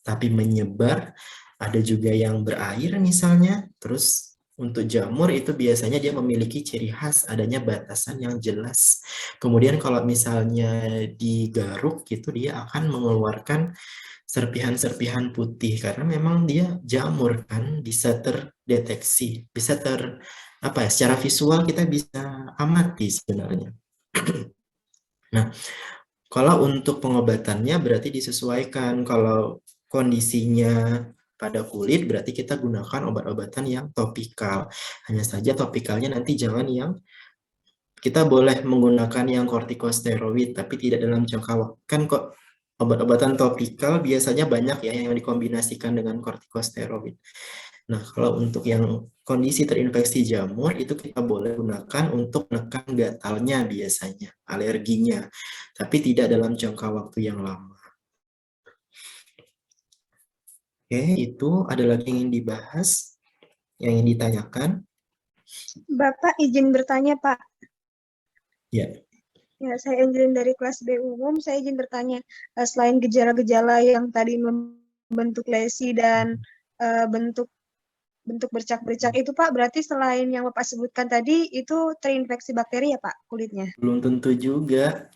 tapi menyebar, ada juga yang berair misalnya. Terus untuk jamur itu biasanya dia memiliki ciri khas adanya batasan yang jelas. Kemudian kalau misalnya digaruk gitu, dia akan mengeluarkan serpihan-serpihan putih karena memang dia jamur kan, bisa terdeteksi, secara visual kita bisa amati sebenarnya. Nah, kalau untuk pengobatannya berarti disesuaikan. Kalau kondisinya pada kulit berarti kita gunakan obat-obatan yang topikal. Hanya saja topikalnya nanti jangan yang, kita boleh menggunakan yang kortikosteroid tapi tidak dalam jangka waktu. Kan kok obat-obatan topikal biasanya banyak ya yang dikombinasikan dengan kortikosteroid. Nah, kalau untuk yang kondisi terinfeksi jamur itu kita boleh gunakan untuk menekan gatalnya biasanya, alerginya, tapi tidak dalam jangka waktu yang lama. Oke, itu ada lagi yang ingin dibahas, yang ingin ditanyakan? Bapak izin bertanya, Pak. Ya. Ya, saya Angelin dari kelas B umum. Saya izin bertanya, selain gejala-gejala yang tadi membentuk lesi dan bentuk bercak-bercak itu, Pak, berarti selain yang Bapak sebutkan tadi, itu terinfeksi bakteri ya, Pak, kulitnya? Belum tentu juga.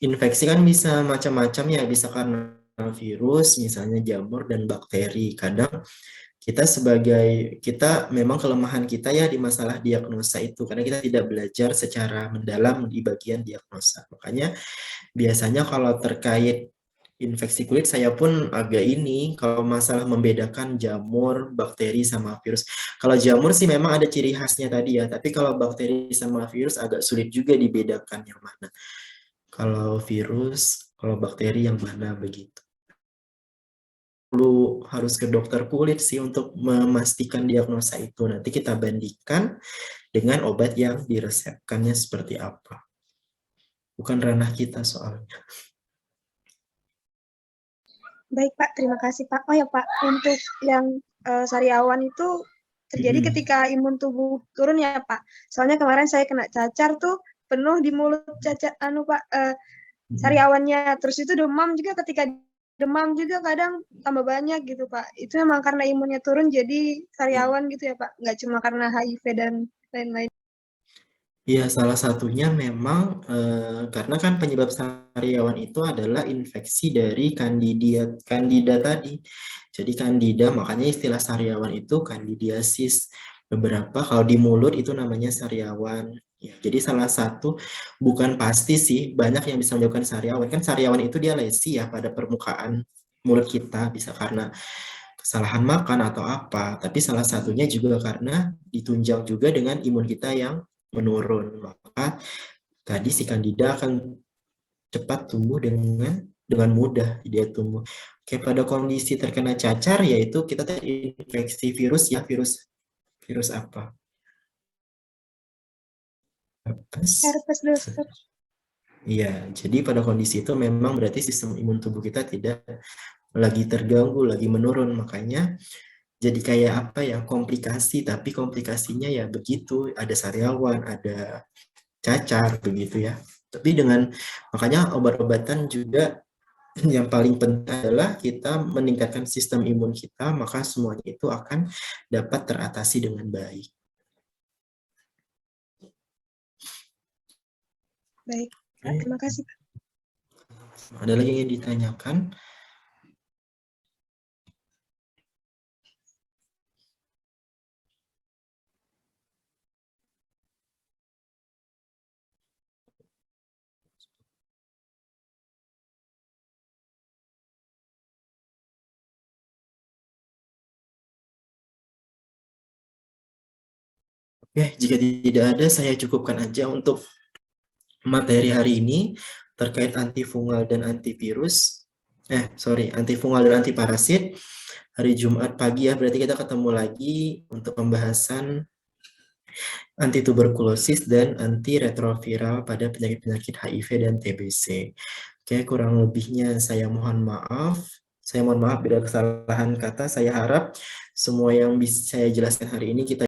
Infeksi kan bisa macam-macam ya, bisa karena virus, misalnya jamur dan bakteri. Kadang kita memang kelemahan kita ya di masalah diagnosa itu, karena kita tidak belajar secara mendalam di bagian diagnosa. Makanya biasanya kalau terkait infeksi kulit saya pun agak kalau masalah membedakan jamur, bakteri sama virus. Kalau jamur sih memang ada ciri khasnya tadi ya, tapi kalau bakteri sama virus agak sulit juga dibedakan yang mana. Kalau virus, kalau bakteri yang mana begitu. perlu harus ke dokter kulit sih untuk memastikan diagnosa itu. Nanti kita bandingkan dengan obat yang diresepkannya seperti apa. Bukan ranah kita soalnya. Baik Pak, terima kasih Pak. Oh ya Pak, untuk yang sariawan itu terjadi ketika imun tubuh turun ya Pak. Soalnya kemarin saya kena cacar tuh penuh di mulut cacar Pak sariawannya. Terus itu demam juga, ketika demam juga kadang tambah banyak gitu Pak. Itu memang karena imunnya turun jadi sariawan gitu ya Pak. Nggak cuma karena HIV dan lain-lain. Iya, salah satunya memang karena kan penyebab sariawan itu adalah infeksi dari candida tadi. Jadi candida, makanya istilah sariawan itu candidiasis. Beberapa kalau di mulut itu namanya sariawan. Ya, jadi salah satu, bukan pasti sih, banyak yang bisa menyebabkan sariawan. Kan sariawan itu dia lesi ya pada permukaan mulut kita, bisa karena kesalahan makan atau apa. Tapi salah satunya juga karena ditunjang juga dengan imun kita yang menurun, maka tadi si kandida akan cepat tumbuh dengan mudah dia tumbuh. Kayak pada kondisi terkena cacar yaitu kita terinfeksi virus ya, virus apa? Herpes zoster. Iya, jadi pada kondisi itu memang berarti sistem imun tubuh kita tidak lagi terganggu, lagi menurun, makanya jadi kayak apa ya, komplikasi, tapi komplikasinya ya begitu, ada sariawan, ada cacar begitu ya. Tapi makanya obat-obatan juga yang paling penting adalah kita meningkatkan sistem imun kita, maka semuanya itu akan dapat teratasi dengan baik. Baik, terima kasih. Ada lagi yang ditanyakan? Oke, jika tidak ada, saya cukupkan aja untuk materi hari ini terkait antifungal dan antivirus. Antifungal dan antiparasit. Hari Jumat pagi ya, berarti kita ketemu lagi untuk pembahasan antituberkulosis dan antiretroviral pada penyakit-penyakit HIV dan TBC. Oke, kurang lebihnya saya mohon maaf. Saya mohon maaf bila kesalahan kata. Saya harap semua yang bisa saya jelaskan hari ini kita